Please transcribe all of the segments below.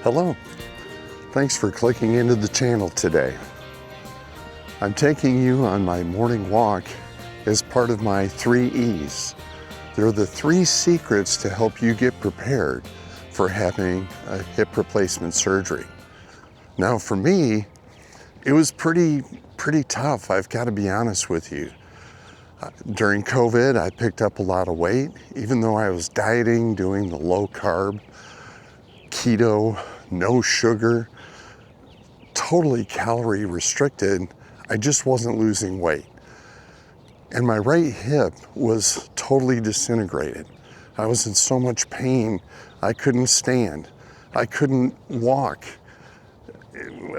Hello, thanks for clicking into the channel today. I'm taking you on my morning walk as part of my 3 E's. They're the 3 secrets to help you get prepared for having a hip replacement surgery. Now for me, it was pretty tough, I've got to be honest with you. During COVID, I picked up a lot of weight, even though I was dieting, doing the low carb, keto, no sugar, totally calorie restricted. I just wasn't losing weight. And my right hip was totally disintegrated. I was in so much pain, I couldn't stand. I couldn't walk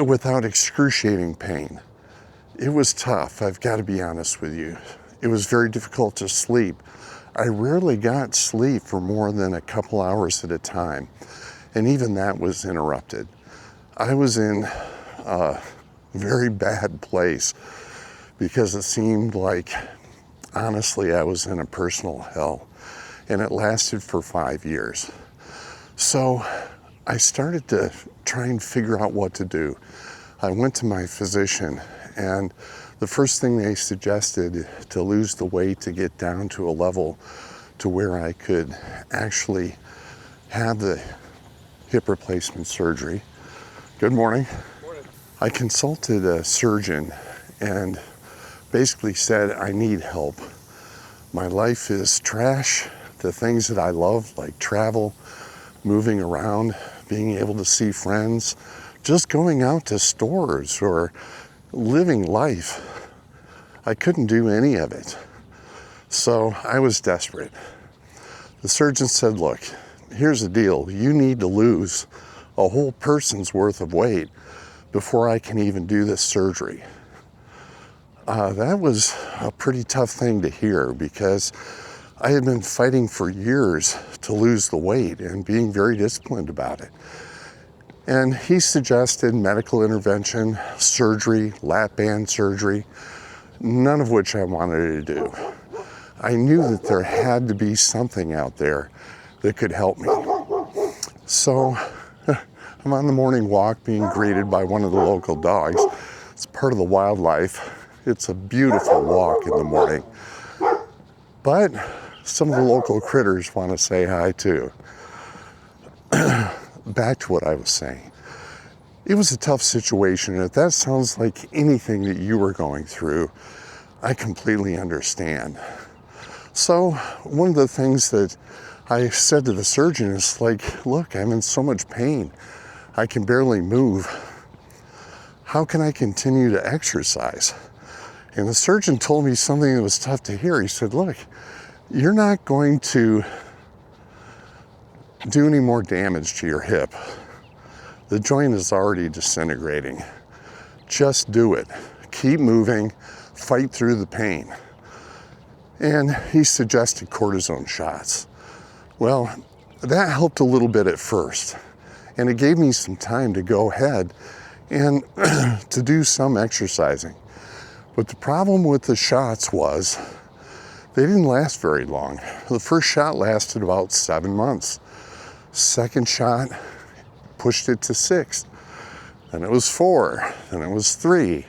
without excruciating pain. It was tough, I've got to be honest with you. It was very difficult to sleep. I rarely got sleep for more than a couple hours at a time. And even that was interrupted. I was in a very bad place because it seemed like, honestly, I was in a personal hell. And it lasted for 5 years. So I started to try and figure out what to do. I went to my physician, and the first thing they suggested to lose the weight to get down to a level to where I could actually have the hip replacement surgery. Good morning. Morning. I consulted a surgeon and basically said, I need help. My life is trash. The things that I love, like travel, moving around, being able to see friends, just going out to stores or living life, I couldn't do any of it. So I was desperate. The surgeon said, look, here's the deal. You need to lose a whole person's worth of weight before I can even do this surgery. That was a pretty tough thing to hear because I had been fighting for years to lose the weight and being very disciplined about it. And he suggested medical intervention, surgery, lap band surgery, none of which I wanted to do. I knew that there had to be something out there that could help me. So I'm on the morning walk being greeted by one of the local dogs. It's part of the wildlife. It's a beautiful walk in the morning. But some of the local critters want to say hi too. Back to what I was saying. It was a tough situation, and if that sounds like anything that you were going through, I completely understand. So one of the things that I said to the surgeon is like, look, I'm in so much pain. I can barely move. How can I continue to exercise? And the surgeon told me something that was tough to hear. He said, look, you're not going to do any more damage to your hip. The joint is already disintegrating. Just do it. Keep moving, fight through the pain. And he suggested cortisone shots. Well, that helped a little bit at first, and it gave me some time to go ahead and to do some exercising. But the problem with the shots was they didn't last very long. The first shot lasted about 7 months. Second shot pushed it to 6. Then it was 4. Then it was 3.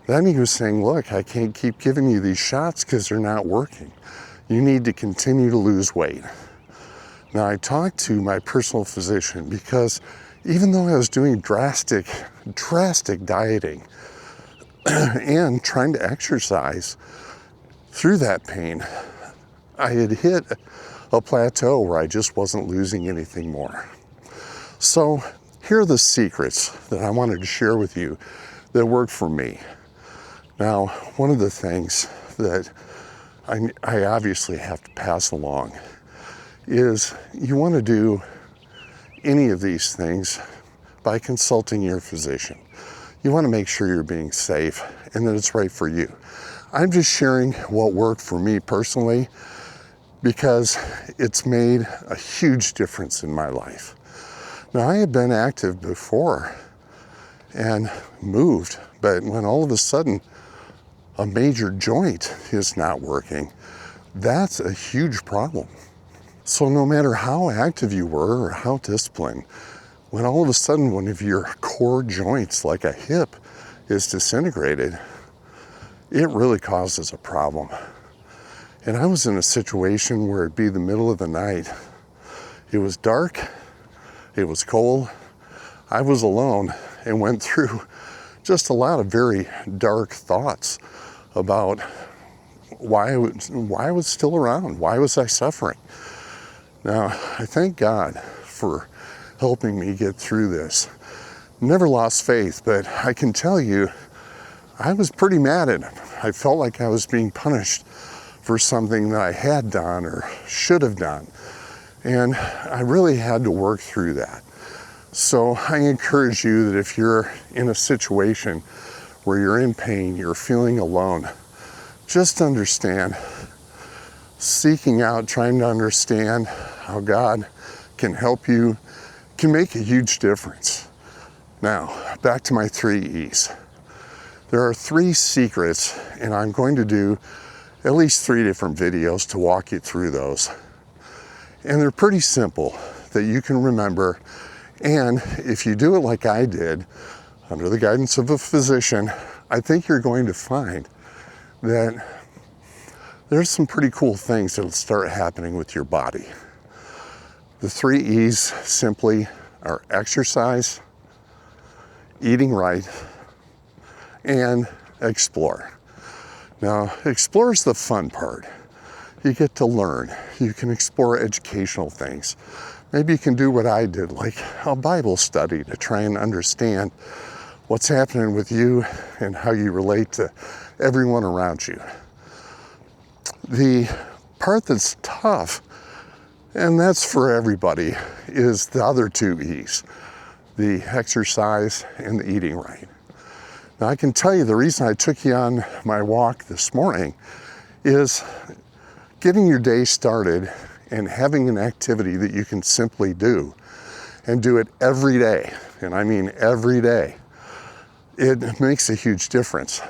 Then he was saying, look, I can't keep giving you these shots because they're not working. You need to continue to lose weight. Now, I talked to my personal physician because even though I was doing drastic dieting and trying to exercise through that pain, I had hit a plateau where I just wasn't losing anything more. So here are the secrets that I wanted to share with you that worked for me. Now, one of the things that I obviously have to pass along is you want to do any of these things by consulting your physician. You want to make sure you're being safe and that it's right for you. I'm just sharing what worked for me personally because it's made a huge difference in my life. Now, I had been active before and moved, but when all of a sudden a major joint is not working, that's a huge problem. So no matter how active you were or how disciplined, when all of a sudden one of your core joints, like a hip, is disintegrated, it really causes a problem. And I was in a situation where it'd be the middle of the night. It was dark, it was cold, I was alone, and went through just a lot of very dark thoughts about why I was still around, why was I suffering? Now, I thank God for helping me get through this. Never lost faith, but I can tell you, I was pretty mad at him. I felt like I was being punished for something that I had done or should have done. And I really had to work through that. So I encourage you that if you're in a situation where you're in pain, you're feeling alone, just understand, seeking out, trying to understand how God can help you, can make a huge difference. Now, back to my 3 E's. There are 3 secrets, and I'm going to do at least 3 different videos to walk you through those. And they're pretty simple that you can remember. And if you do it like I did, under the guidance of a physician, I think you're going to find that there's some pretty cool things that'll start happening with your body. The 3 E's simply are exercise, eating right, and explore. Now, explore is the fun part. You get to learn. You can explore educational things. Maybe you can do what I did, like a Bible study, to try and understand what's happening with you and how you relate to everyone around you. The part that's tough, and that's for everybody, is the other 2 E's, the exercise and the eating right. Now, I can tell you the reason I took you on my walk this morning is getting your day started and having an activity that you can simply do and do it every day, and I mean every day, it makes a huge difference.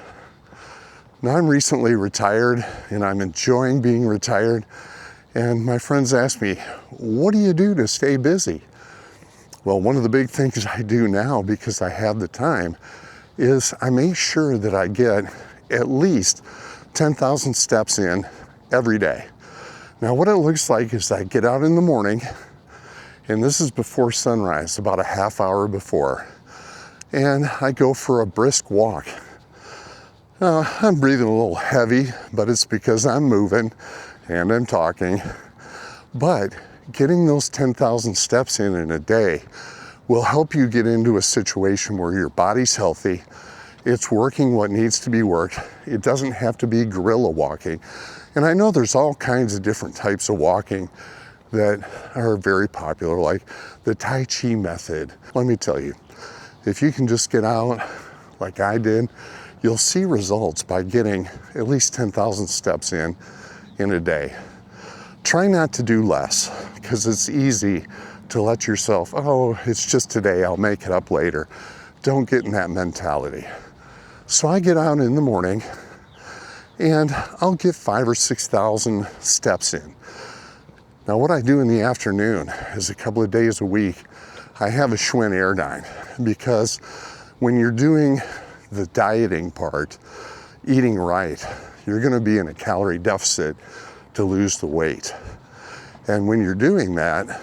Now, I'm recently retired and I'm enjoying being retired, and my friends ask me, what do you do to stay busy? Well, one of the big things I do now, because I have the time, is I make sure that I get at least 10,000 steps in every day. Now, what it looks like is I get out in the morning, and this is before sunrise, about a half hour before, and I go for a brisk walk. I'm breathing a little heavy, but it's because I'm moving and I'm talking. But getting those 10,000 steps in a day will help you get into a situation where your body's healthy, it's working what needs to be worked. It doesn't have to be guerrilla walking. And I know there's all kinds of different types of walking that are very popular, like the Tai Chi method. Let me tell you, if you can just get out like I did, you'll see results by getting at least 10,000 steps in a day. Try not to do less, because it's easy to let yourself, oh, it's just today, I'll make it up later. Don't get in that mentality. So I get out in the morning and I'll get 5,000 or 6,000 steps in. Now, what I do in the afternoon is a couple of days a week, I have a Schwinn Airdyne, because when you're doing the dieting part, eating right, you're gonna be in a calorie deficit to lose the weight. And when you're doing that,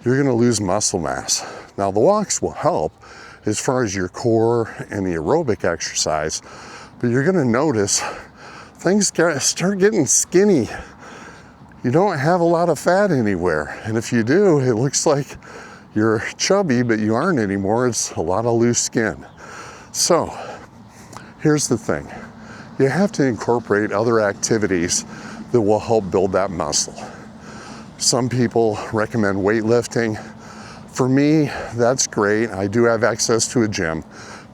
you're gonna lose muscle mass. Now, the walks will help as far as your core and the aerobic exercise, but you're gonna notice things start getting skinny. You don't have a lot of fat anywhere. And if you do, it looks like you're chubby, but you aren't anymore. It's a lot of loose skin. So here's the thing. You have to incorporate other activities that will help build that muscle. Some people recommend weightlifting. For me, that's great. I do have access to a gym.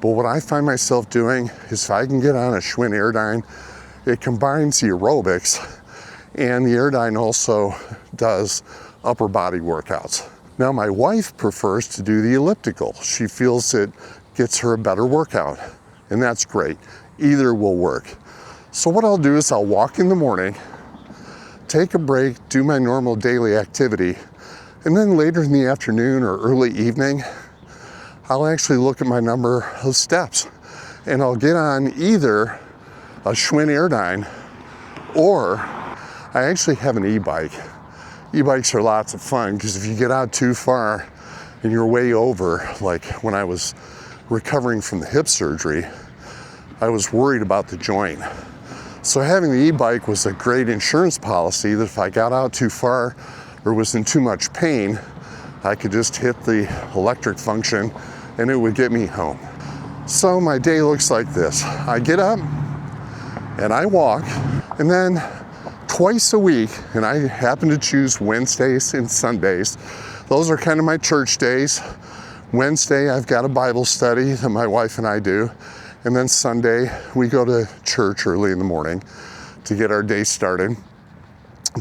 But what I find myself doing is if I can get on a Schwinn Airdyne, it combines the aerobics, and the Airdyne also does upper body workouts. Now, my wife prefers to do the elliptical. She feels it gets her a better workout, and that's great. Either will work. So what I'll do is I'll walk in the morning, take a break, do my normal daily activity, And then later in the afternoon or early evening, I'll actually look at my number of steps, and I'll get on either a Schwinn Airdyne, or I actually have an e-bike. E-bikes are lots of fun because if you get out too far and you're way over, like when I was recovering from the hip surgery, I was worried about the joint. So having the e-bike was a great insurance policy that if I got out too far or was in too much pain, I could just hit the electric function and it would get me home. So my day looks like this. I get up and I walk, and then twice a week, and I happen to choose Wednesdays and Sundays. Those are kind of my church days. Wednesday, I've got a Bible study that my wife and I do. And then Sunday, we go to church early in the morning to get our day started.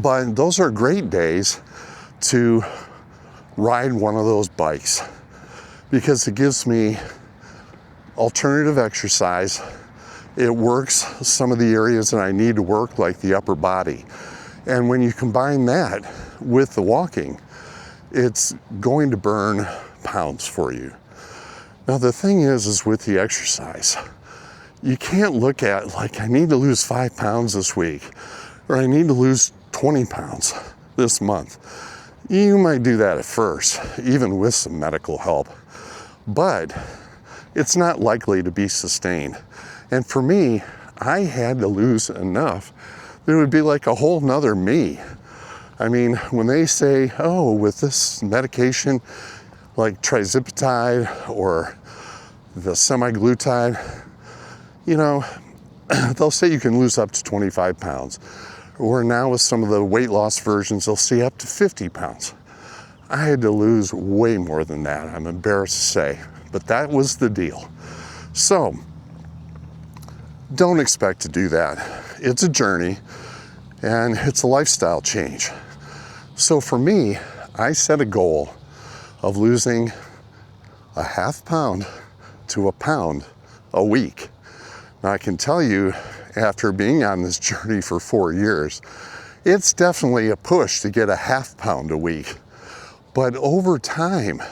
But those are great days to ride one of those bikes because it gives me alternative exercise. It works some of the areas that I need to work, like the upper body. And when you combine that with the walking, it's going to burn pounds for you. Now the thing is with the exercise, you can't look at like, I need to lose 5 pounds this week, or I need to lose 20 pounds this month. You might do that at first, even with some medical help, but it's not likely to be sustained. And for me, I had to lose enough that it would be like a whole nother me. I mean, when they say, oh, with this medication, like trizipatide or the semaglutide, you know, they'll say you can lose up to 25 pounds. Or now with some of the weight loss versions, they'll say up to 50 pounds. I had to lose way more than that, I'm embarrassed to say, but that was the deal. So, don't expect to do that. It's a journey and it's a lifestyle change. So for me, I set a goal of losing a ½ pound to a pound a week. Now I can tell you, after being on this journey for 4 years, it's definitely a push to get a ½ pound a week. But over time,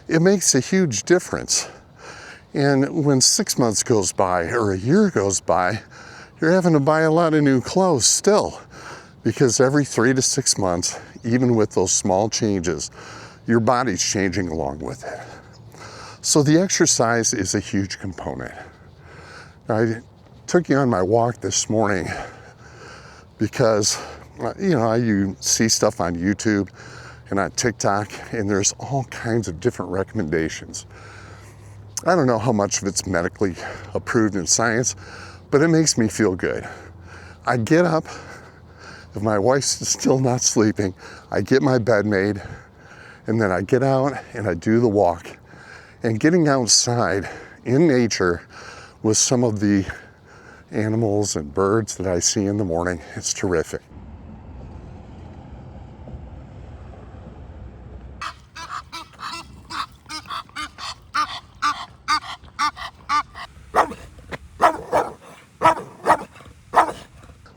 it makes a huge difference. And when 6 months goes by or a year goes by, you're having to buy a lot of new clothes still, because every 3 to 6 months, even with those small changes, your body's changing along with it. So the exercise is a huge component. I took you on my walk this morning because, you see stuff on YouTube and on TikTok, and there's all kinds of different recommendations. I don't know how much of it's medically approved in science, but it makes me feel good. I get up, if my wife's still not sleeping, I get my bed made, and then I get out and I do the walk. And getting outside in nature with some of the animals and birds that I see in the morning, it's terrific.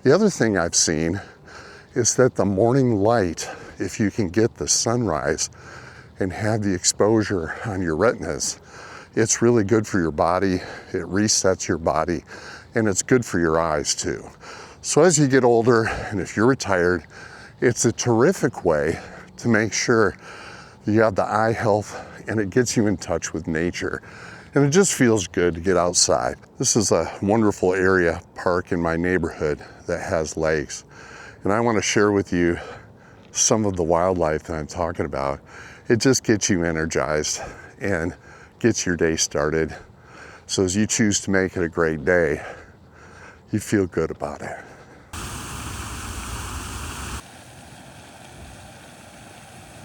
The other thing I've seen is that the morning light, if you can get the sunrise and have the exposure on your retinas, it's really good for your body. It resets your body, and it's good for your eyes too. So as you get older, and if you're retired, it's a terrific way to make sure that you have the eye health, and it gets you in touch with nature. And it just feels good to get outside. This is a wonderful area, park in my neighborhood that has lakes. And I want to share with you some of the wildlife that I'm talking about. It just gets you energized and gets your day started. So as you choose to make it a great day, you feel good about it.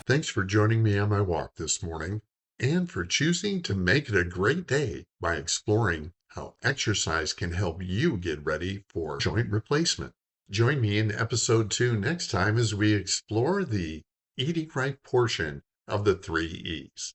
Thanks for joining me on my walk this morning, and for choosing to make it a great day by exploring how exercise can help you get ready for joint replacement. Join me in episode 2 next time as we explore the eating right portion of the 3 E's.